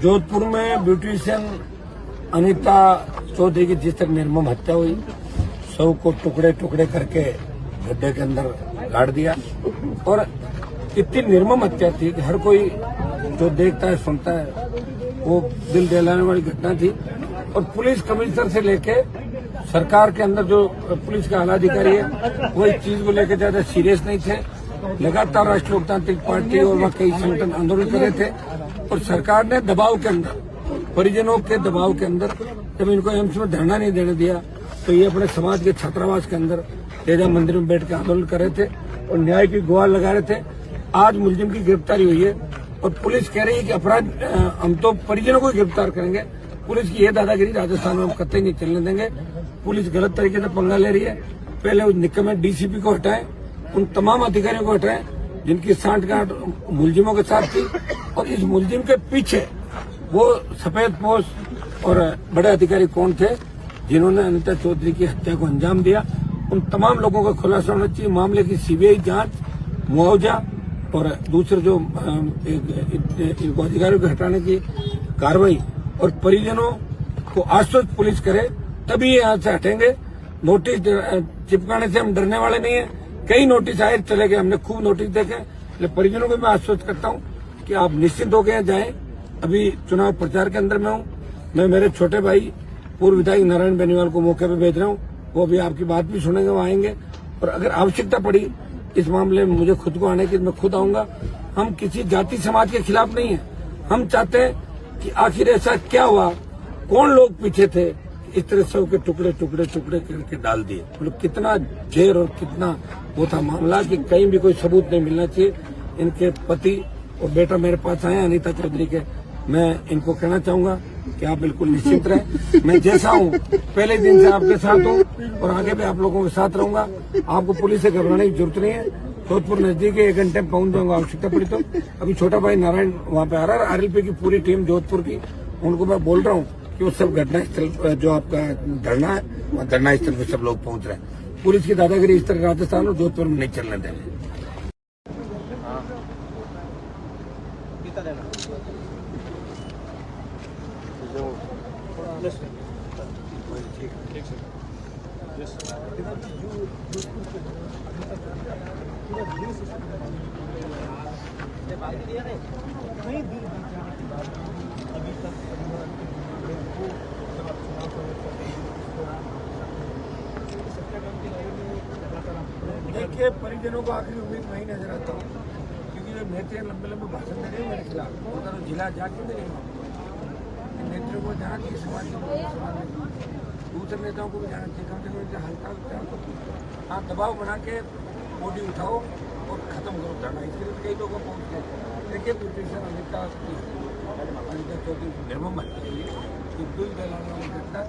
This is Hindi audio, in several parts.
जोधपुर में ब्यूटिशियन अनीता चौधरी की जिस तरह निर्मम हत्या हुई, सब को टुकड़े टुकड़े करके गड्ढे के अंदर गाड़ दिया और इतनी निर्मम हत्या थी कि हर कोई जो देखता है सुनता है वो दिल दहलाने वाली घटना थी। और पुलिस कमिश्नर से लेके सरकार के अंदर जो पुलिस का आला अधिकारी है वो इस चीज को लेकर ज्यादा सीरियस नहीं थे। लगातार राष्ट्रीय लोकतांत्रिक पार्टी और वहाँ कई संगठन आंदोलन कर रहे थे और सरकार ने दबाव के अंदर, परिजनों के दबाव के अंदर जब इनको एम्स में धरना नहीं देने दिया तो ये अपने समाज के छात्रावास के अंदर तेजा मंदिर में बैठ कर आंदोलन कर रहे थे और न्याय की गुहार लगा रहे थे। आज मुलजिम की गिरफ्तारी हुई है और पुलिस कह रही है कि अपराध हम तो परिजनों को गिरफ्तार करेंगे। पुलिस की यह दादागिरी राजस्थान में हम कतई नहीं चलने देंगे। पुलिस गलत तरीके से पंगा ले रही है। पहले उस निकम्मे डीसीपी को हटाएं, उन तमाम अधिकारियों को हटाएं जिनकी सांठगांठ मुलजिमों के साथ थी और इस मुलजिम के पीछे वो सफेद पोश और बड़े अधिकारी कौन थे जिन्होंने अनीता चौधरी की हत्या को अंजाम दिया। उन तमाम लोगों का खुलासा होना चाहिए। मामले की सीबीआई जांच, मुआवजा और दूसरे जो इनको अधिकारियों को हटाने की कार्रवाई और परिजनों को आश्वस्त पुलिस करे तभी ये यहाँ से हटेंगे। नोटिस चिपकाने से हम डरने वाले नहीं है। कई नोटिस आए चले गए, हमने खूब नोटिस देखे। लेकिन परिजनों को मैं आश्वस्त करता हूँ कि आप निश्चिंत होकर जाएं। अभी चुनाव प्रचार के अंदर मैं हूँ। मैं मेरे छोटे भाई पूर्व विधायक नारायण बेनीवाल को मौके पे भेज रहा हूँ। वो भी आपकी बात भी सुनेंगे, वो आएंगे और अगर आवश्यकता पड़ी इस मामले में मुझे खुद को आने की, मैं खुद आऊंगा। हम किसी जाति समाज के खिलाफ नहीं है। हम चाहते हैं कि आखिर ऐसा क्या हुआ, कौन लोग पीछे थे, इस तरह से के टुकड़े टुकड़े टुकड़े करके डाल दिए। मतलब कितना देर और कितना वो था मामला कि कहीं भी कोई सबूत नहीं मिलना चाहिए। इनके पति और बेटा मेरे पास आए अनीता चौधरी के। मैं इनको कहना चाहूंगा कि आप बिल्कुल निश्चिंत रहें। मैं जैसा हूँ पहले दिन से आपके साथ हूँ और आगे भी आप लोगों के साथ रहूंगा। आपको पुलिस से घबराने की जरूरत नहीं है। जोधपुर नजदीक 1 घंटे में पहुंच जाऊंगा आवश्यकता पड़ी तो। अभी छोटा भाई नारायण वहाँ पे आ रहा है, आरएलपी की पूरी टीम जोधपुर की। उनको मैं बोल रहा हूँ कि वो सब घटनास्थल जो आपका धरना है वहाँ धरनास्थल पे सब लोग पहुंच रहे हैं। पुलिस की दादागिरी इस तरह राजस्थान और जोधपुर में नहीं चलने देंगे। देखिए, परिजनों को आखिरी उम्मीद नहीं नजर आता हूँ क्योंकि ये नेता लंबे लंबे भाषण दे रहे हैं मेरे खिलाफ। उधर जिला जाके दे रहे हैं नेताओं को जाना चाहिए, समाज के दूसरे नेताओं को भी जाना चाहिए। कम से कम हल्का हाँ दबाव बना के बॉडी उठाओ और खत्म करो धरना। इसके लिए कई लोगों को पहुँच गए। देखिए, ब्यूटिशियन अनीता चौधरी निर्मम हत्या दिल दहलाने वाली घटना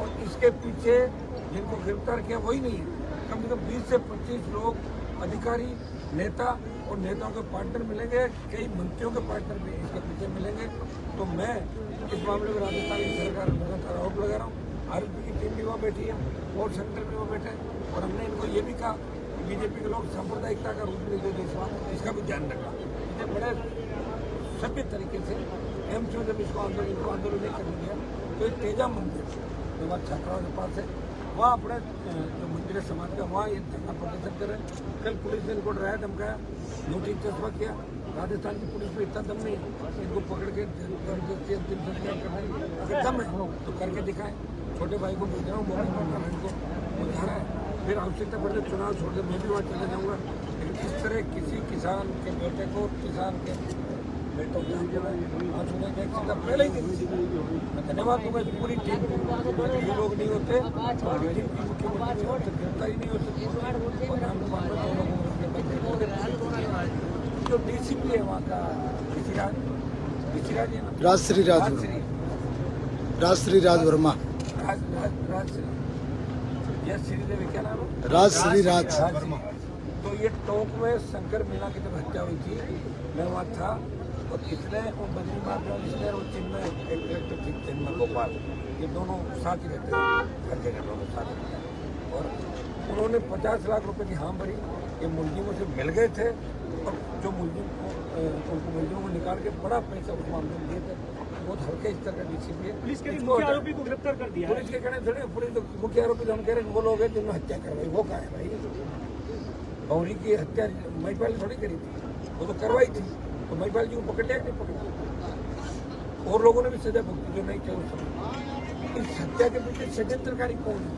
और इसके पीछे जिनको गिरफ्तार किया वही नहीं है। कम से कम 20 से 25 लोग, अधिकारी, नेता और नेताओं के पार्टनर मिलेंगे। कई मंत्रियों के पार्टनर भी इसके पीछे मिलेंगे। तो मैं इस मामले में राजस्थान की सरकार पर लगातार आरोप लगा रहा हूँ। आरएलपी की टीम भी वहाँ बैठी है और सेंटर भी वहाँ बैठे हैं और हमने इनको ये भी कहा कि बीजेपी के लोग सांप्रदायिकता का रूप नहीं देते, इसका भी ध्यान रखा। इसे बड़े सभ्य तरीके से एम्स में जब इसको आंदोलन नहीं करने दिया तो एक तेजा मंदिर जो वहाँ छात्राओं के पास है वहाँ अपने जो मंदिर है समाज का वहाँ ये धरना प्रदर्शन कर रहे हैं। कल पुलिस ने इनको डराया धमकाया, नोटिस चस्पा किया। राजस्थान की पुलिस में इतना दम नहीं है इनको पकड़ के अंतिम संस्कार करने। अगर दम है तो करके दिखाएं। छोटे भाई को भेज रहा हूँ, मोबाइल को बुझा रहा है। फिर आवश्यकता पड़े चुनाव छोड़ के मैं भी वहाँ चले जाऊँगा। लेकिन इस तरह किसी किसान के बेटे को, किसान के बेटों के पहले ही मैं धन्यवाद दूंगा पूरी टीम को। ये लोग नहीं होते, मुख्यमंत्री गिरफ्तारी नहीं होती। जो डीसीपी है वहाँ का ऋषिराज है ना, राजश्री राज वर्मा, श्रीदेवी क्या नाम है, राजश्री राज वर्मा। तो ये टोंक में शंकर मीना की जब हत्या हुई थी मैं वहाँ था और इसने और बद्री माता इसने और चिन्मय एक डायरेक्टर थी चिन्मय गोपाल, ये दोनों साथ ही रहते थे, हर जगह दोनों साथ रहते हैं। और उन्होंने 50 लाख रुपए की हाँ भरी। ये मुलजिमों से मिल गए थे और जो मुलजिम उनको मुलजिमों को निकाल के बड़ा पैसा उस मामले में दिए थे। बहुत हल्के स्तर का डीसीपी है। पुलिस के मुख्य आरोपी को गिरफ्तार कर दिया। पुलिस के कहने थोड़े पुलिस तो मुख्य आरोपी जो हम कह रहे हैं वो लोग हैं जिन्होंने हत्या करवाई। वो कहा है भाई गौरी की हत्या महिपाल थोड़ी करी थी, वो तो करवाई थी। तो महिपाल जी को पकड़ लिया कि नहीं पकड़ा? और लोगों ने भी सजा भुगती जो नहीं थे उस समय। इस हत्या के पीछे षड्यंत्रकारी कौन है,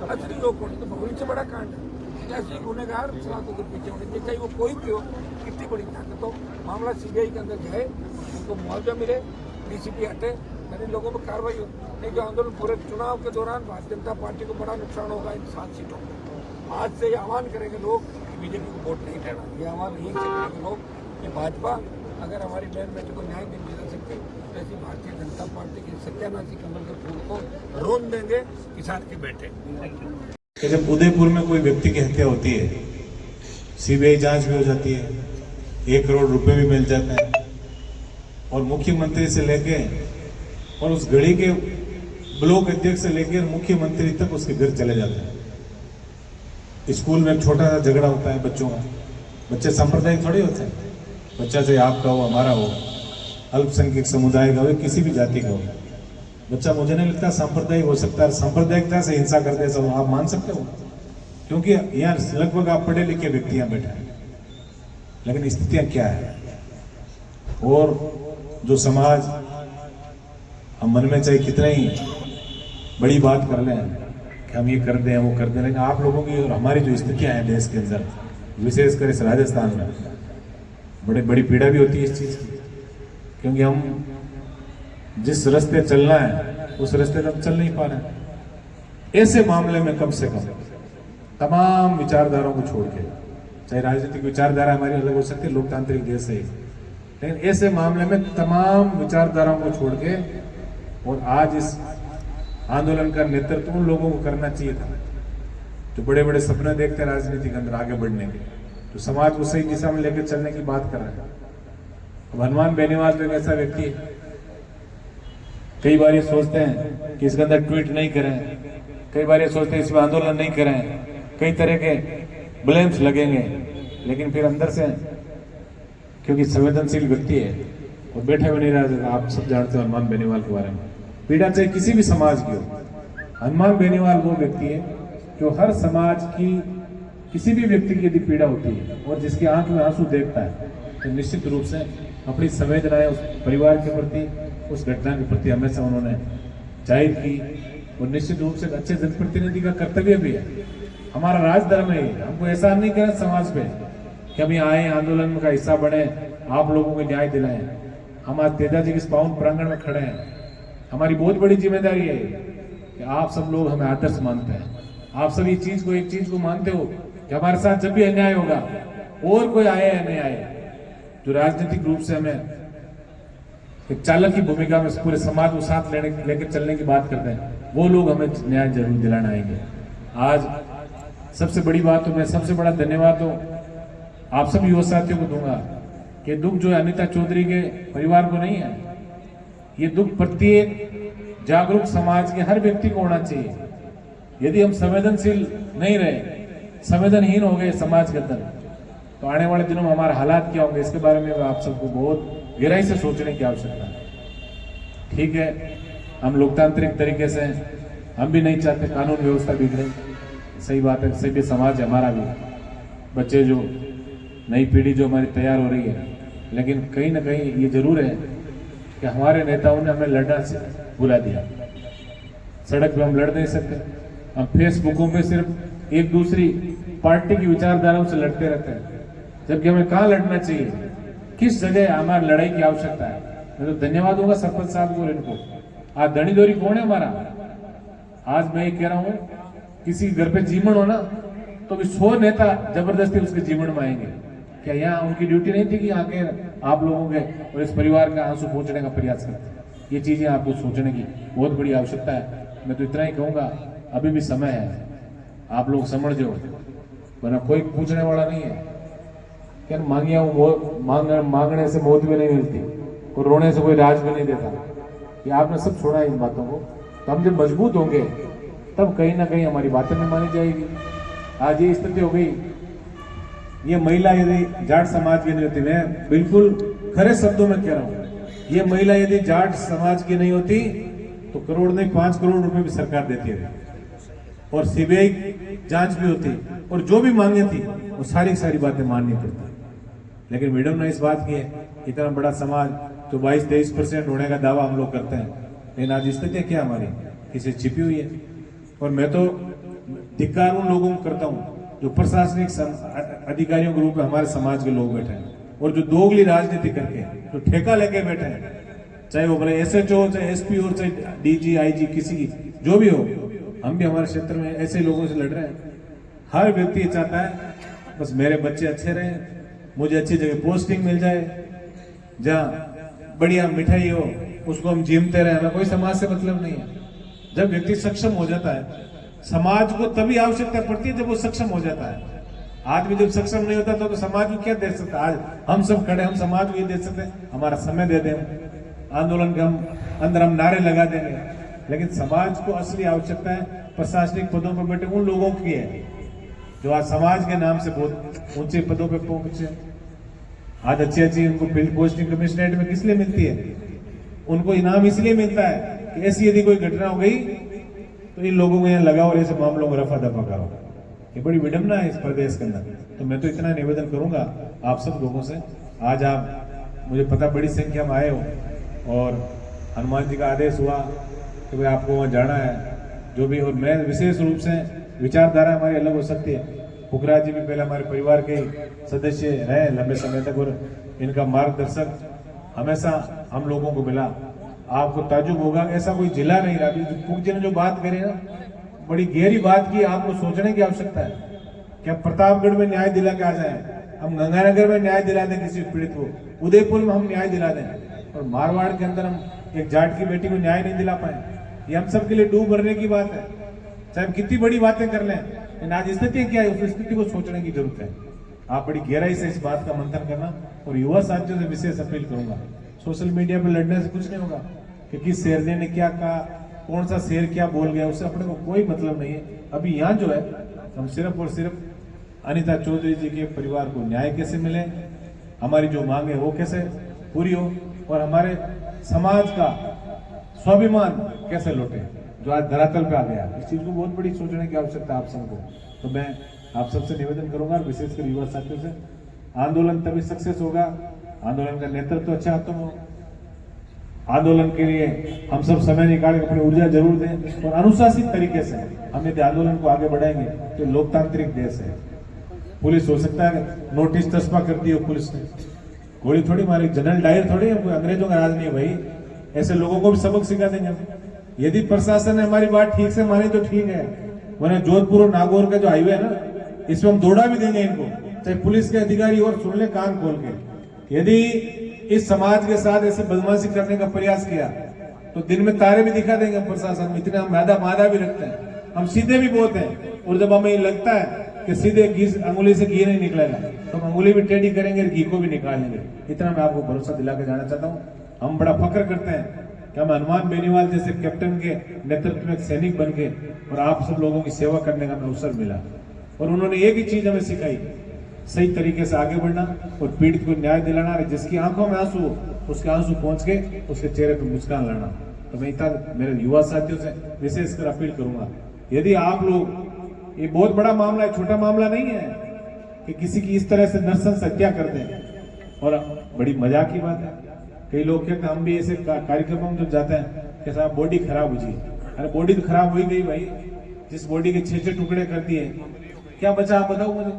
असली लोग कौन है? तो गौरी से बड़ा कांड है। ऐसे गुनहगार सलाखों के पीछे होने चाहिए, चाहे वो कोई भी हो, कितनी बड़ी ताकत हो। मामला सीबीआई के अंदर जाए, उनको मुआवजा मिले, डीसीपी हटे, यानी लोगों पर कार्रवाई हो। नहीं जो आंदोलन पूरे चुनाव के दौरान भारतीय जनता पार्टी को बड़ा नुकसान होगा इन 7 सीटों में। आज से ये आह्वान करेंगे लोग कि बीजेपी को वोट नहीं देना। ये आह्वान यही करेंगे लोग कि भाजपा अगर हमारी बहन बेटी को न्याय नहीं दिला सकती तो ऐसी भारतीय जनता पार्टी की सत्यानाशी कमल के फूल को रोन देंगे किसान के बेटे। कि जब उदयपुर में कोई व्यक्ति की हत्या होती है, सीबीआई जांच भी हो जाती है, 1 करोड़ रुपए भी मिल जाते हैं और मुख्यमंत्री से लेके और उस गढ़ी के ब्लॉक अध्यक्ष से लेकर मुख्यमंत्री तक उसके घर चले जाते हैं। स्कूल में एक छोटा सा झगड़ा होता है बच्चों का, बच्चे सांप्रदायिक थोड़ी होते हैं, बच्चा चाहे आपका हो हमारा हो, अल्पसंख्यक समुदाय का हो, किसी भी जाति का हो, बच्चा मुझे नहीं लगता सांप्रदायिक हो सकता है। सांप्रदायिकता से हिंसा करते हैं सब आप मान सकते हो? क्योंकि यहाँ लगभग आप पढ़े लिखे व्यक्ति यहाँ बैठे हैं, लेकिन स्थितियां क्या है? और जो समाज हम मन में चाहे कितने ही बड़ी बात कर लें कि हम ये कर दें वो कर दें, लेकिन आप लोगों की और हमारी जो स्थितियां हैं देश के अंदर, विशेषकर इस राजस्थान में बड़ी पीड़ा भी होती है इस चीज की। क्योंकि हम जिस रास्ते चलना है उस रास्ते तक चल नहीं पा रहे हैं। ऐसे मामले में कम से कम तमाम विचारधाराओं को छोड़ के, चाहे राजनीतिक विचारधारा हमारी अलग हो सकती है, लोकतांत्रिक देश है, लेकिन ऐसे मामले में तमाम विचारधाराओं को छोड़ के और आज इस आंदोलन का नेतृत्व उन लोगों को करना चाहिए था जो बड़े बड़े सपने देखते हैं राजनीति के अंदर आगे बढ़ने के, तो समाज को सही दिशा में लेकर चलने की बात कर रहे हैं। अब हनुमान बेनीवाल तो एक ऐसा व्यक्ति है, कई बार ये सोचते हैं कि इसके अंदर ट्वीट नहीं करें, कई बार ये सोचते हैं इसमें आंदोलन नहीं करें, कई तरह के ब्लेम्स लगेंगे, लेकिन फिर अंदर से क्योंकि संवेदनशील व्यक्ति है और बैठे हुए नहीं रहा। आप सब जानते हो हनुमान बेनीवाल के बारे में, पीड़ा चाहे किसी भी समाज की हो, हनुमान बेनीवाल वो व्यक्ति है जो हर समाज की किसी भी व्यक्ति की यदि पीड़ा होती है और जिसकी आंख में आंसू देखता है तो निश्चित रूप से अपनी संवेदनाएं उस परिवार के प्रति, उस घटना के प्रति हमेशा उन्होंने जाहिर की। और निश्चित रूप से अच्छे जनप्रतिनिधि का कर्तव्य भी है, हमारा राजधर्म है। हमको एहसान नहीं करें समाज पे कि हम यहाँ आए आंदोलन का हिस्सा बने, आप लोगों को न्याय दिलाएं। हम आज तेजा जी के पावन प्रांगण में खड़े हैं, हमारी बहुत बड़ी जिम्मेदारी है कि आप सब लोग हमें आदर्श मानते हैं, आप सब एक चीज को मानते हो कि हमारे साथ जब भी अन्याय होगा और कोई आए या नहीं आए, जो राजनीतिक रूप से हमें एक चालक की भूमिका में पूरे समाज को साथ लेकर चलने की बात करते हैं, वो लोग हमें न्याय जरूर दिलाना आएंगे। आज सबसे बड़ी बात तो मैं सबसे बड़ा धन्यवाद तो आप सब युवा साथियों को दूंगा कि दुख जो है अनिता चौधरी के परिवार को नहीं है, ये दुख प्रत्येक जागरूक समाज के हर व्यक्ति को होना चाहिए। यदि हम संवेदनशील नहीं रहे, संवेदनहीन हो गए समाज के अंदर, तो आने वाले दिनों में हमारे हालात क्या होंगे, इसके बारे में आप सबको बहुत गहराई से सोचने की आवश्यकता है। ठीक है, हम लोकतांत्रिक तरीके से हम भी नहीं चाहते कानून व्यवस्था बिगड़े, सही बात है, सभी समाज है हमारा भी, बच्चे जो नई पीढ़ी जो हमारी तैयार हो रही है, लेकिन कहीं ना कहीं ये जरूर है कि हमारे नेताओं ने हमें लड़ना से भुला दिया। सड़क पे हम लड़ नहीं सकते, हम फेसबुकों पे सिर्फ एक दूसरी पार्टी की विचारधाराओं से लड़ते रहते हैं, जबकि हमें कहाँ लड़ना चाहिए, किस जगह हमारी लड़ाई की आवश्यकता है। मैं तो धन्यवाद दूंगा सरपंच साहब को और इनको। आज धनी दोरी कौन है हमारा? आज मैं ये कह रहा हूं, किसी घर पे जीवन हो ना तो भी 100 नेता जबरदस्ती उसके जीवन में आएंगे। क्या यहाँ उनकी ड्यूटी नहीं थी कि आके आप लोगों के और इस परिवार का आंसू पहुंचने का प्रयास करते? ये चीजें आपको सोचने की बहुत बड़ी आवश्यकता है। मैं तो इतना ही कहूंगा, अभी भी समय है, आप लोग समझ जाओ, वरना कोई पूछने वाला नहीं है। क्या मांगने से मौत भी नहीं मिलती और रोने से कोई राज भी नहीं देता। ये आपने सब छोड़ा इन बातों को, तो हम जब मजबूत होंगे तब कहीं ना कहीं हमारी बातें नहीं मानी जाएगी। आज ये स्थिति हो गई ये महिला यदि जाट समाज की नहीं होती, मैं बिल्कुल खरे शब्दों में कह रहा हूँ, ये महिला यदि जाट समाज की नहीं होती तो करोड़ नहीं 5 करोड़ रुपए भी सरकार देती है और सीबीआई जांच भी होती और जो भी मांगे थी वो सारी सारी बातें माननी पड़ती। लेकिन मैडम ने इस बात की है, इतना बड़ा समाज जो 22-23% होने का दावा हम लोग करते हैं, लेकिन आज स्थिति क्या हमारी किसी छिपी हुई है। और मैं तो धिक्कार उन लोगों को करता हूँ जो प्रशासनिक अधिकारियों के रूप में हमारे समाज के लोग बैठे हैं और जो दोगली राजनीति करके जो ठेका लेके बैठे हैं, चाहे वो भले SHO हो, चाहे SP हो, चाहे DG IG किसी की जो भी हो, हम भी हमारे क्षेत्र में ऐसे लोगों से लड़ रहे हैं। हर व्यक्ति चाहता है बस मेरे बच्चे अच्छे रहें, मुझे अच्छी जगह पोस्टिंग मिल जाए, जहाँ बढ़िया मिठाई हो उसको हम जीमते रहे, हमें कोई समाज से मतलब नहीं है। जब व्यक्ति सक्षम हो जाता है, समाज को तभी आवश्यकता पड़ती है जब वो सक्षम हो जाता है। आदमी जब सक्षम नहीं होता तो समाज को क्या दे सकता। आज हम सब खड़े, हम समाज को ये दे सकते हैं हमारा समय दे दें, आंदोलन के अंदर हम नारे लगा देंगे, लेकिन समाज को असली आवश्यकता है प्रशासनिक पदों पर बैठे उन लोगों की है जो आज समाज के नाम से बहुत ऊंचे पदों पर पहुंचे। आज अच्छी उनको फील्ड पोस्टिंग कमिश्नरेट में किस लिए मिलती है? उनको इनाम इसलिए मिलता है कि ऐसी यदि कोई घटना हो गई तो इन लोगों को यहाँ लगाओ और ऐसे मामलों को रफा दफा करो। ये बड़ी विडंबना है इस प्रदेश के अंदर। तो मैं तो इतना निवेदन करूंगा आप सब लोगों से, आज आप मुझे पता बड़ी संख्या में आए हो और हनुमान जी का आदेश हुआ कि भाई आपको वहाँ जाना है जो भी। और मैं विशेष रूप से, विचारधारा हमारी अलग हो सकती है, पुखराज जी भी पहले हमारे परिवार के सदस्य रहे लंबे समय तक और इनका मार्गदर्शक हमेशा हम लोगों को मिला। आपको ताजुब होगा, ऐसा कोई जिला नहीं रहा। पुख जी ने जो बात करी ना, बड़ी गहरी बात की, आपको सोचने की आवश्यकता है। क्या प्रतापगढ़ में न्याय दिला के आ जाए, हम गंगानगर में न्याय दिला दें किसी पीड़ित को, उदयपुर में हम न्याय दिला दें, और मारवाड़ के अंदर हम एक जाट की बेटी को न्याय नहीं दिला पाए? ये हम सबके लिए डूब भरने की बात है, चाहे हम कितनी बड़ी बातें कर लें, लेकिन आज स्थिति क्या है उस स्थिति को सोचने की जरूरत है। आप बड़ी गहराई से इस बात का मंथन करना। और युवा साथियों से विशेष अपील करूंगा, सोशल मीडिया पर लड़ने से कुछ नहीं होगा कि किस शेरनी ने क्या कहा, कौन सा शेर क्या बोल गया, उससे अपने को कोई मतलब नहीं है। अभी यहाँ जो है हम सिर्फ और सिर्फ अनिता चौधरी जी के परिवार को न्याय कैसे मिले, हमारी जो मांग है वो कैसे पूरी हो, और हमारे समाज का स्वाभिमान कैसे लौटे जो आज धरातल पे आ गया। इस चीज को बहुत बड़ी सोचने की आवश्यकता है आप सबको। तो मैं आप सबसे निवेदन करूंगा, विशेषकर युवा साथियों से, आंदोलन तभी सक्सेस होगा, आंदोलन का नेतृत्व अच्छा तुम हो। आंदोलन के लिए हम सब समय निकाल के अपनी ऊर्जा जरूर दें और अनुशासित तरीके से हम यदि आंदोलन को आगे बढ़ाएंगे तो लोकतांत्रिक देश है। पुलिस हो सकता है नोटिस तस्मा करती हो, पुलिस ने गोली थोड़ी मारी, जनरल डायर थोड़ी है, कोई अंग्रेजों का राज नहीं है भाई। ऐसे लोगों को भी सबक सिखा देंगे। यदि प्रशासन ने हमारी बात ठीक से मानी तो ठीक है, वरना जोधपुर और नागौर का जो हाईवे है ना, इसमें हम दौड़ा भी देंगे इनको, चाहे पुलिस के अधिकारी और सुन ले कान खोल के। यदि इस समाज के साथ ऐसे बदमाशी करने का प्रयास किया तो दिन में तारे भी दिखा देंगे प्रशासन में। इतना मादा भी रखते हैं, हम सीधे भी बहुत हैं, और जब हमें लगता है कि सीधे घी अंगुली से घी नहीं निकलेगा तो हम अंगुली भी टेढ़ी करेंगे और घी को भी निकालेंगे। इतना मैं आपको भरोसा दिला के जाना चाहता हूँ। हम बड़ा फख्र करते हैं कि हम हनुमान बेनीवाल जैसे कैप्टन के नेतृत्व में एक सैनिक बन के और आप सब लोगों की सेवा करने का हमें अवसर मिला। और उन्होंने एक ही चीज हमें सिखाई, सही तरीके से आगे बढ़ना और पीड़ित को न्याय दिलाना, जिसकी आंखों में आंसू हो उसके आंसू पहुंच के उसके चेहरे पर मुस्कान लाना। तो मैं इतना मेरे युवा साथियों से विशेषकर अपील करूंगा, यदि आप लोग, ये बहुत बड़ा मामला है, छोटा मामला नहीं है कि किसी की इस तरह से नरसंस हत्या कर दें। और बड़ी मजाक की बात है, कई लोग कहते हैं हम भी ऐसे कार्यक्रमों में जब जाते हैं कि साहब बॉडी खराब हो जी। अरे बॉडी तो खराब हो ही गई भाई, जिस बॉडी के 6 टुकड़े कर दिए क्या बचा आप बताओ मुझे।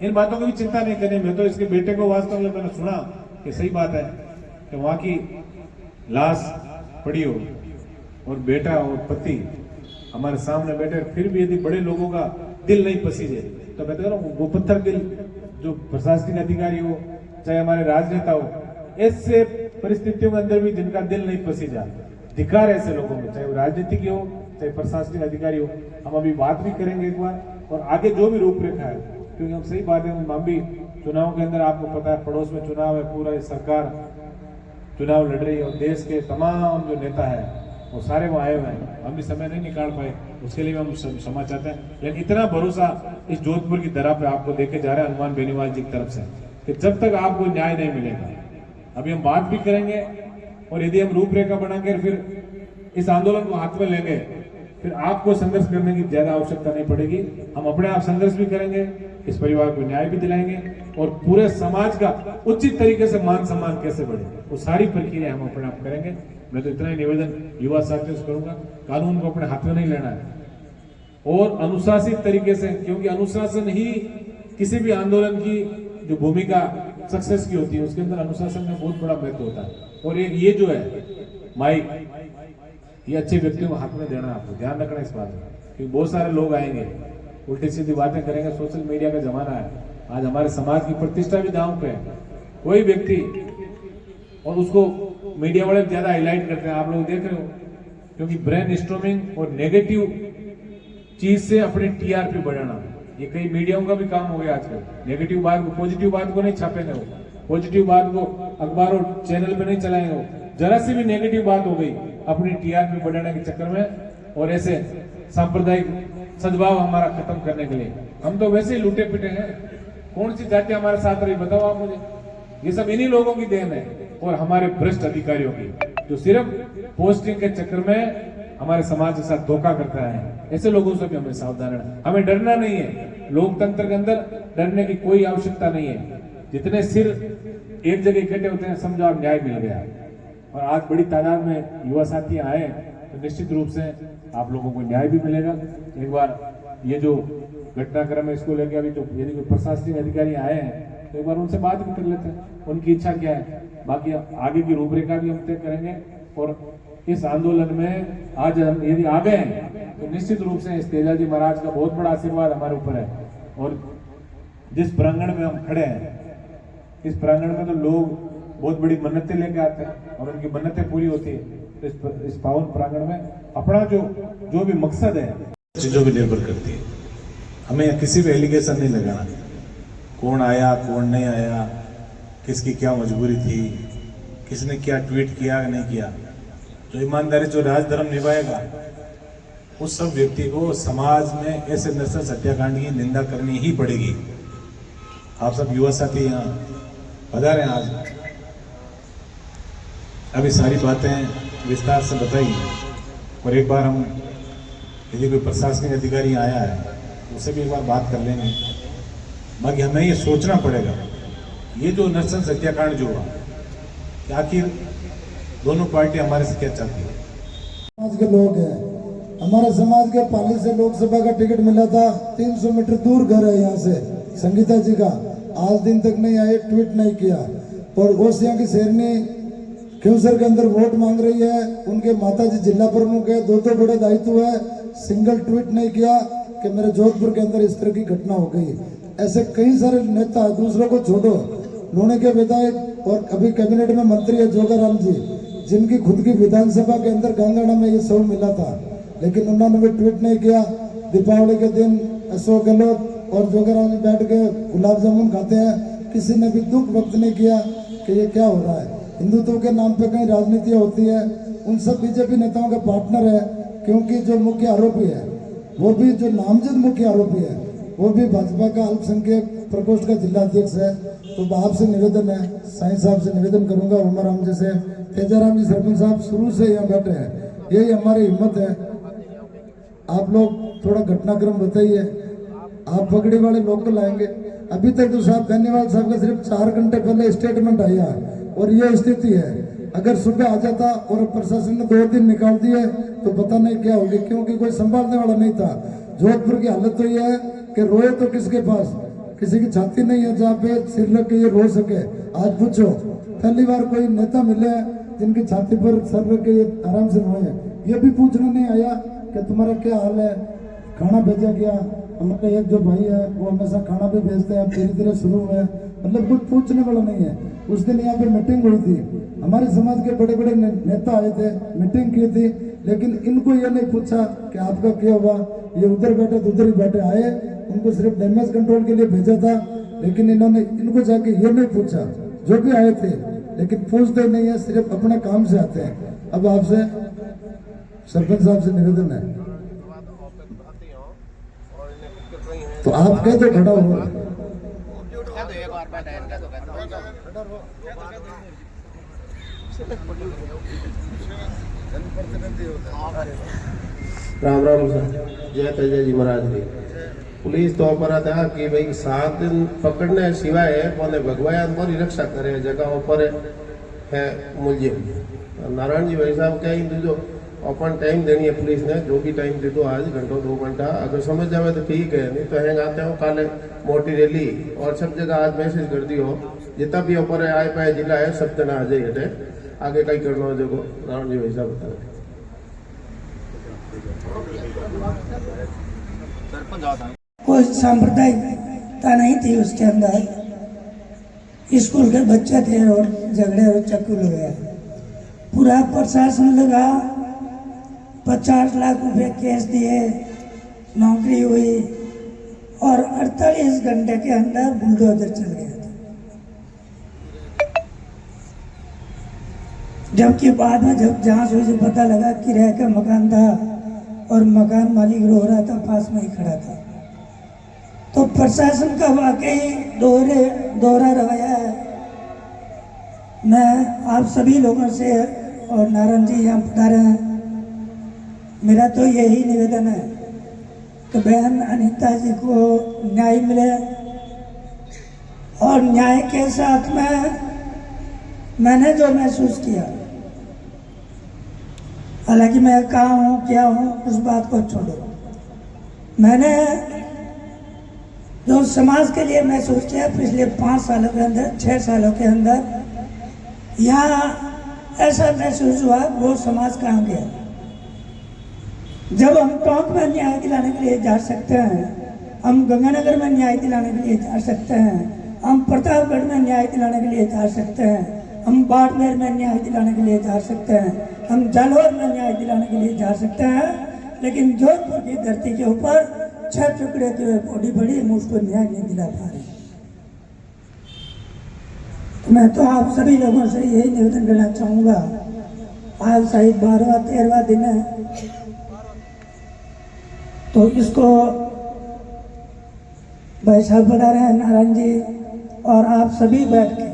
इन बातों की भी चिंता नहीं करनी। मैं तो इसके बेटे को वास्तव में मैंने सुना कि सही बात है कि वहां की लाश पड़ी हो और बेटा और पति हमारे सामने बैठे, फिर भी यदि बड़े लोगों का दिल नहीं पसीजे तो मैं तो कह रहा हूँ वो पत्थर दिल जो प्रशासनिक अधिकारी हो चाहे हमारे राजनेता हो, ऐसे परिस्थितियों के अंदर भी जिनका दिल नहीं पसीजा, धिक्कार है ऐसे लोगों में, चाहे वो राजनीतिक हो चाहे प्रशासनिक अधिकारी हो। हम अभी बात भी करेंगे एक बार, और आगे जो भी रूपरेखा है, क्योंकि हम सही बात है, हम भी चुनाव के अंदर आपको पता है पड़ोस में चुनाव है, पूरा सरकार चुनाव लड़ रही है और देश के तमाम जो नेता है और सारे वो आए हुए हैं, हम भी समय नहीं निकाल पाए, उसके लिए भी हम क्षमा चाहते हैं। लेकिन इतना भरोसा इस जोधपुर की दरा पे आपको देके जा रहे हैं हनुमान बेनीवाल जी की तरफ से कि जब तक आपको न्याय नहीं मिलेगा, अभी हम बात भी करेंगे और यदि हम रूपरेखा बनाकर फिर इस आंदोलन को हाथ में लेंगे, फिर आपको संघर्ष करने की ज्यादा आवश्यकता नहीं पड़ेगी। हम अपने आप संघर्ष भी करेंगे, इस परिवार को न्याय भी दिलाएंगे और पूरे समाज का उचित तरीके से मान सम्मान कैसे बढ़े वो सारी प्रक्रिया हम अपने आप करेंगे। मैं तो इतना ही निवेदन युवा साथियों से करूंगा, कानून को अपने हाथ में नहीं लेना है और अनुशासित तरीके से, क्योंकि अनुशासन ही किसी भी आंदोलन की जो भूमिका सक्सेस की होती है उसके अंदर अनुशासन में बहुत बड़ा महत्व होता है। और ये जो है माइक, ये अच्छे व्यक्तियों को हाथ में देना है, आपको ध्यान रखना इस बात में, क्योंकि बहुत सारे लोग आएंगे उल्टी सीधी बातें करेंगे। सोशल मीडिया का जमाना है, आज हमारे समाज की प्रतिष्ठा भी दांव पे है। कोई व्यक्ति और उसको मीडिया वाले ज्यादा हाईलाइट करते हैं, आप लोग देख रहे हो, क्योंकि ब्रेन स्टॉर्मिंग और नेगेटिव चीज से अपनी टीआरपी बढ़ाना, ये कई मीडियाओं का भी काम हो गया आजकल। नेगेटिव बात को, पॉजिटिव बात को नहीं छापेंगे वो, पॉजिटिव बात को अखबार और चैनल पे नहीं चलाएंगे वो, जरा सी भी नेगेटिव बात हो गई अपनी टीआरपी बढ़ाने के चक्कर में और ऐसे सांप्रदायिक सद्भाव हमारा खत्म करने के लिए। हम तो वैसे ही लूटे पिटे हैं, कौन सी जाति हमारे साथ रही बताओ आप मुझे। ये सब इन्हीं लोगों की देन है और हमारे भ्रष्ट अधिकारियों की, जो सिर्फ पोस्टिंग के चक्कर में हमारे समाज के साथ धोखा करता है। ऐसे लोगों से भी हमें सावधान रहना, हमें डरना नहीं है। लोकतंत्र के अंदर डरने की कोई आवश्यकता नहीं है। जितने सिर एक जगह इकट्ठे होते हैं समझो आप न्याय मिल गया। और आज बड़ी तादाद में युवा साथी आए हैं तो निश्चित रूप से आप लोगों को न्याय भी मिलेगा। एक बार ये जो घटनाक्रम है इसको लेकर अभी तो यदि कोई प्रशासनिक अधिकारी आए हैं तो एक बार उनसे बात भी कर लेते हैं, उनकी इच्छा क्या है। बाकी आगे की रूपरेखा भी हम तय करेंगे और इस आंदोलन में आज हम यदि आ गए हैं तो निश्चित रूप से इस तेजाजी महाराज का बहुत बड़ा आशीर्वाद हमारे ऊपर है। और जिस प्रांगण में हम खड़े हैं, इस प्रांगण में तो लोग बहुत बड़ी मन्नतें लेके आते हैं और उनकी मन्नतें पूरी होती है। तो इस पावन प्रांगण में अपना जो भी मकसद है चीजों पर निर्भर करती है। हमें किसी भी एलिगेशन नहीं लगाना, कौन आया कौन नहीं आया, किसकी क्या मजबूरी थी, किसने क्या ट्वीट किया नहीं किया। जो ईमानदारी जो राजधर्म निभाएगा उस सब व्यक्ति को समाज में ऐसे नस्ल हत्याकांड की निंदा करनी ही पड़ेगी। आप सब युवा साथी यहाँ पधारे हैं आज, अभी सारी बातें विस्तार से बताई और एक बार हम यदि कोई प्रशासनिक अधिकारी आया है उससे भी एक बार बात कर लेंगे। बाकी हमें ये सोचना पड़ेगा ये जो नरसंस हत्याकांड जो हुआ कि आखिर दोनों पार्टी हमारे से क्या चाहती है। समाज के लोग हैं, हमारे समाज के पाली से लोकसभा का टिकट मिला था, 300 मीटर दूर घर है यहाँ से संगीता जी का, आज दिन तक नहीं आए, ट्वीट नहीं किया। और गोसिया की शेरनी क्यूसर के अंदर वोट मांग रही है, उनके माताजी जिला प्रमुख है, दो बड़े दायित्व है, सिंगल ट्वीट नहीं किया कि मेरे जोधपुर के अंदर इस तरह की घटना हो गई। ऐसे कई सारे नेता, दूसरों को छोड़ो, लूणे के विधायक और अभी कैबिनेट में मंत्री है जोगाराम जी, जिनकी खुद की विधानसभा के अंदर गांगड़ा में ये सब मिला था, लेकिन उन्होंने भी ट्वीट नहीं किया। दीपावली के दिन अशोक गहलोत और जोगाराम जी बैठ के गुलाब जामुन खाते हैं, किसी ने भी दुख व्यक्त नहीं किया कि ये क्या हो रहा है। हिंदुत्व के नाम पे कई राजनीतियां होती है, उन सब बीजेपी नेताओं का पार्टनर है, क्योंकि जो मुख्य आरोपी है वो भी, जो नामजद मुख्य आरोपी है वो भी भाजपा का अल्पसंख्यक प्रकोष्ठ का जिला अध्यक्ष है। तो आपसे निवेदन है, साईं साहब से निवेदन करूंगा, उमराम जी से, तेजाराम जी सरपंच साहब शुरू से यहाँ बैठे हैं, यही हमारी हिम्मत है। आप लोग थोड़ा घटनाक्रम बताइए, आप पगड़ी वाले लोकल आएंगे। अभी तक तो साहब बेनीवाल साहब का सिर्फ 4 घंटे पहले स्टेटमेंट आया और ये स्थिति है। अगर सुबह आ जाता और प्रशासन ने 2 दिन निकाल दिए तो पता नहीं क्या होगी, क्योंकि कोई संभालने वाला नहीं था। जोधपुर की हालत तो यह है कि रोए तो किसके पास, किसी की छाती नहीं है जहाँ पे सिर लग के ये रो सके। आज पूछो, पहली बार कोई नेता मिले जिनकी छाती पर सर रख के ये आराम से रोए। ये भी पूछने नहीं आया कि तुम्हारा क्या हाल है, खाना भेजा गया। हमारे एक जो भाई है वो हमेशा खाना भी भेजते हैं, अब धीरे धीरे शुरू हुए, मतलब कुछ पूछने वाला नहीं है। उस दिन यहाँ पे मीटिंग हुई थी, हमारे समाज के बड़े बड़े नेता आए थे, मीटिंग की थी, लेकिन इनको ये नहीं पूछा कि आपका क्या हुआ। ये उधर बैठे तो उधर ही बैठे आए, उनको सिर्फ डैमेज कंट्रोल के लिए भेजा था, लेकिन इन्होंने इनको जाके ये नहीं पूछा, जो भी आए थे, लेकिन पूछते नहीं है, सिर्फ अपने काम से आते हैं। अब आपसे सरपंच साहब से निवेदन है, तो आप कह दो खड़ा हो। राम राम सर, जय तेजा जी महाराज की। पुलिस तो पर था कि भाई 7 दिन पकड़ने सिवाय कोने भगवाया मोरी रक्षा करे जगह पर है मुलजिम। नारायण जी भाई साहब कहीं दीजो अपन टाइम देनी है पुलिस ने, जो भी टाइम दे दो आज घंटों 2 घंटा, अगर समझ जावे तो ठीक है, नहीं तो हैंग आते हो काले मोटी रैली और सब जगह आज मैसेज कर दियो जितना भी ऊपर आए पाए जिला है सब जना आ जाइए हटे आगे कहीं करना हो जो नारायण जी भाई साहब बता। कोई सांप्रदायिकता नहीं थी उसके अंदर। स्कूल के बच्चे थे और झगड़े और चक्कू हो गया। पूरा प्रशासन लगा, 50 लाख रुपए केस दिए, नौकरी हुई और 48 घंटे के अंदर बुलडोजर चल गया था। जबकि बाद में जब जांच हुई तो पता लगा किराए का मकान था और मकान मालिक रो रहा था, पास में ही खड़ा था। तो प्रशासन का वाकई दोहरा रवैया है। मैं आप सभी लोगों से और नारायण जी यहाँ पधारे हैं, मेरा तो यही निवेदन है कि बहन अनीता जी को न्याय मिले और न्याय के साथ में मैंने जो महसूस किया, हालांकि मैं कहाँ हूँ क्या हूँ उस बात को छोड़ो, मैंने जो समाज के लिए महसूस किया पिछले 5 सालों के अंदर 6 सालों के अंदर, यहाँ ऐसा महसूस हुआ वो समाज कहाँ गया। जब हम टोंक में न्याय दिलाने के लिए जा सकते हैं, हम गंगानगर में न्याय दिलाने के लिए जा सकते हैं, हम प्रतापगढ़ में न्याय दिलाने के लिए जा सकते हैं, हम बाड़मेर में न्याय दिलाने के लिए जा सकते हैं, हम जालौर में न्याय दिलाने के लिए जा सकते हैं, लेकिन जोधपुर की धरती के ऊपर 6 टुकड़े की बॉडी बड़ी, हम उसको न्याय नहीं दिला पा रहे। तो मैं तो आप सभी लोगों से यही निवेदन करना चाहूँगा, आज शायद 12वां-13वां दिन है, तो इसको भाई साहब बता रहे हैं नारायण जी, और आप सभी बैठ के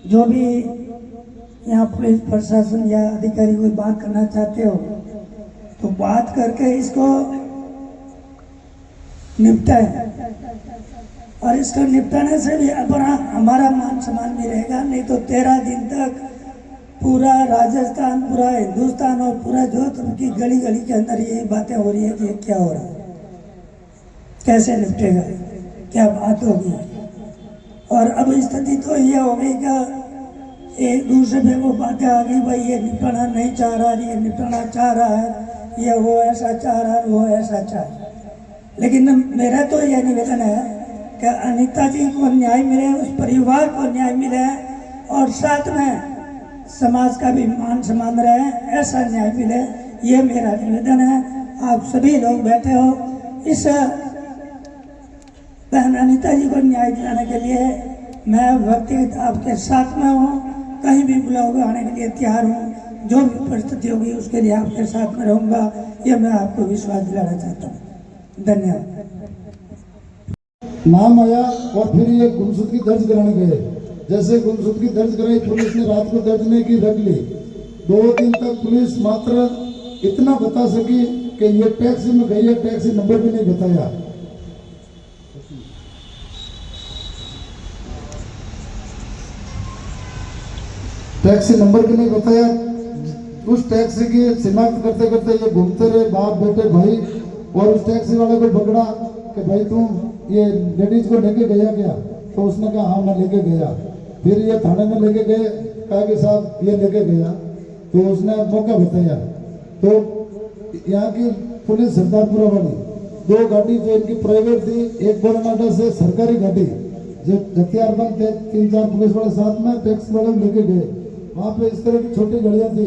जो भी यहाँ पुलिस प्रशासन या अधिकारी कोई बात करना चाहते हो तो बात करके इसको निपटाए, और इसको निपटाने से भी अपना हमारा मान सम्मान भी रहेगा। नहीं तो 13 दिन तक पूरा राजस्थान, पूरा हिंदुस्तान और पूरा जोधपुर की गली गली के अंदर यही बातें हो रही है कि क्या हो रहा है, कैसे निपटेगा, क्या बात होगी। और अब स्थिति तो ये हो गई कि एक दूसरे पे वो बातें आ गई, भाई ये निपटाना नहीं चाह रहा, ये निपटाना चाह रहा है, ये वो ऐसा चाह रहा है, वो ऐसा चाह रहा है। लेकिन मेरा तो यह निवेदन है कि अनीता जी को न्याय मिले, उस परिवार को न्याय मिले और साथ में समाज का भी मान सम्मान रहे, ऐसा न्याय मिले, ये मेरा निवेदन है। आप सभी लोग बैठे हो, इस बहन अनीता जी को न्याय दिलाने के लिए मैं व्यक्तिगत आपके साथ में हूँ, कहीं भी बुलाओगे आने के लिए तैयार हूँ, जो भी परिस्थिति होगी उसके लिए आपके साथ में रहूँगा, ये मैं आपको विश्वास दिलाना चाहता हूँ। धन्यवाद। नाम आया और फिर ये गुमशुदगी दर्ज कराने गए, जैसे गुमशुदगी दर्ज कराई पुलिस ने रात को दर्ज नहीं की, रख ली। 2 दिन तक पुलिस मात्र इतना बता सकी कि ये टैक्सी में गई है, टैक्सी नंबर भी नहीं बताया। टैक्सी नंबर भी नहीं बताया। उस टैक्सी की शिनाख्त करते करते ये घूमते रहे बाप बेटे भाई, और उस टैक्सी वाले को पकड़ा कि भाई तुम ये लेडीज को लेके गया क्या, तो उसने कहा हाँ मैं लेके गया। फिर ये थाने में लेके गए, कहा कि साहब ये लेके गया, तो उसने मौका बताया। तो यहाँ की पुलिस सरदारपुरा वाली 2 गाड़ी जो इनकी प्राइवेट थी, एक बोरानाडा से सरकारी गाड़ी, जो हथियारबंद थे 3-4 पुलिस वाले साथ में टैक्सी वाले लेके गए। वहाँ पे इस तरह की छोटी गाड़ियाँ थी,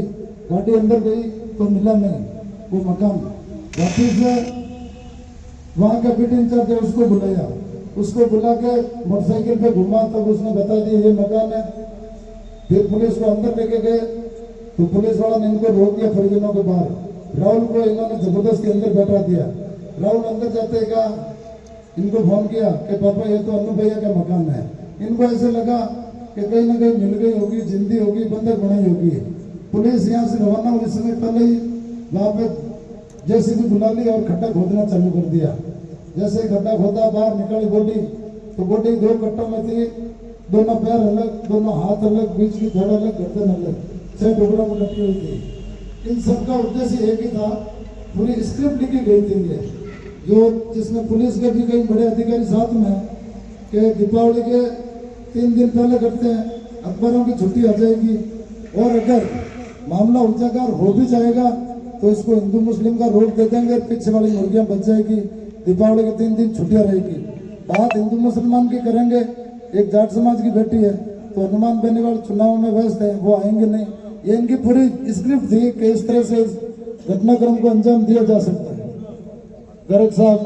गाड़ी अंदर गई तो मिला नहीं वो मकान। वापिस वहाँ का बीट इंचार्ज है उसको बुलाया, उसको बुला के मोटरसाइकिल पे घुमा, तब उसने बता दिया ये मकान है। फिर पुलिस को अंदर लेके गए, तो पुलिस वाला ने इनको रोक दिया परिजनों के बाहर। राहुल को इन्होंने जबरदस्ती अंदर बैठा दिया। राहुल अंदर जाते का इनको फोन किया कि पापा ये तो अनु भैया का मकान है। इनको ऐसे लगा कि कहीं ना कहीं मिल गई होगी, जिंदी होगी, बंदर बनाई होगी। पुलिस यहाँ से रवाना होने समय पहले ही वहाँ पे जेसीबी बुला ली और खड्डा खोदना चालू कर दिया। जैसे ही खड्डा खोदा, बाहर निकली बॉडी, तो बॉडी 2 कट्टों में थी, दोनों पैर अलग, दोनों हाथ अलग, बीच की धड़ अलग, गर्दन अलग, 6 टुकड़ों में कटी हुई थी। इन सबका उद्देश्य एक ही था, पूरी स्क्रिप्ट लिखी गई थी ये, जो जिसमें पुलिस के भी कई बड़े अधिकारी साथ में हैं कि दीपावली के 3 दिन पहले करते हैं, अखबारों की छुट्टी आ जाएगी और अगर मामला उजागर हो भी जाएगा तो इसको हिंदू मुस्लिम का रोक दे देंगे, पीछे वाली मुर्गियां बच जाएगी, दीपावली के 3 दिन छुट्टियां रहेगी। बात हिंदू मुसलमान की करेंगे, एक जाट समाज की बेटी है तो हनुमान बेनीवाल चुनाव में व्यस्त है, वो आएंगे नहीं। ये इनकी पूरी स्क्रिप्ट थी कि इस तरह से घटनाक्रम को अंजाम दिया जा सकता है। गर्ग साहब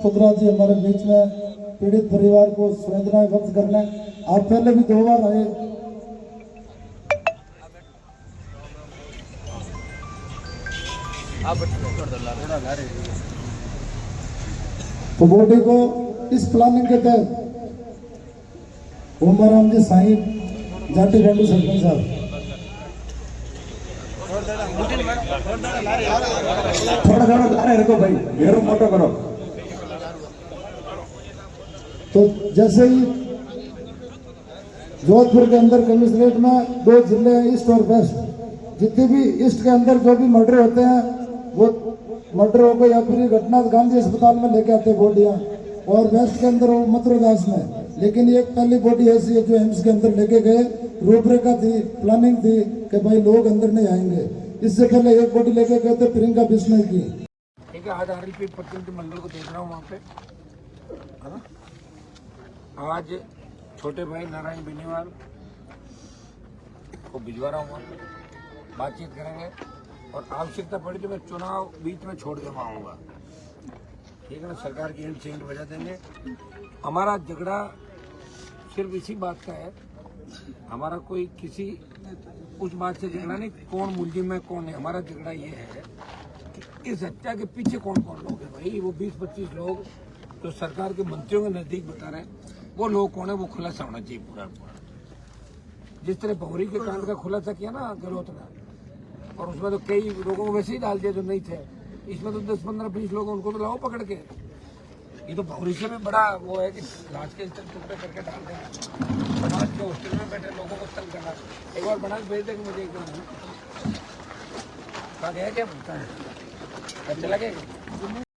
फुकरा जी हमारे बीच में पीड़ित परिवार को संवेदनाएं व्यक्त करना है। आप पहले भी 2 बार आए, तो बॉडी को इस प्लानिंग के तहत ओमाराम जी साहिब जाटी बंडू सरपंच साहब थोड़ा रखो भाई, घेरो मोटो करो। तो जैसे ही जोधपुर के अंदर कमिश्नरेट में 2 जिले हैं, ईस्ट और वेस्ट, जितने भी ईस्ट के अंदर जो भी मर्डर होते हैं वो मर्डर हो गए या फिर घटना गांधी अस्पताल में लेके आते बॉडियां, और वेस्ट के अंदर वो मथुरादास में। लेकिन एक पहली बॉडी ऐसी है जो एम्स के अंदर लेके गए, रूपरेखा थी, प्लानिंग थी कि भाई लोग अंदर नहीं आएंगे। इससे पहले एक बॉडी लेके गए थे प्रियंका बिश्नोई की। ठीक है, आज आरएलपी प्रतिनिधि मंडल को देख रहा हूँ वहाँ पे, है ना। आज छोटे भाई नारायण बेनीवाल को भिजवा रहा हूँ वहाँ पे, बातचीत करेंगे और आवश्यकता पड़ी तो मैं चुनाव बीच में छोड़ के आऊँगा, ठीक है ना। सरकार की एंड चेंज बजा देंगे। हमारा झगड़ा सिर्फ इसी बात का है, हमारा कोई किसी उस बात से झगड़ा नहीं कौन मुलजिम है कौन नहीं। हमारा झगड़ा ये है कि इस हत्या के पीछे कौन कौन लोग हैं। भाई वो 20-25 लोग जो सरकार के मंत्रियों के नजदीक बता रहे हैं, वो लोग कौन है, वो खुलासा होना चाहिए पूरा। जिस तरह भौरी के कांड का खुलासा किया ना गहलोत ने, और उसमें तो कई लोगों को वैसे ही डाल दिया जो नहीं थे, इसमें तो 10-15-20 लोग उनको तो लाओ पकड़ के। ये तो भौरी से भी बड़ा वो है कि लाश के टुकड़े करके डाल देना, समाज के हॉस्टल में बैठे लोगों को तंग करना। एक बार बना के भेज देंगे मुझे, एकदम कहा गया क्या बोलता है, चला गया।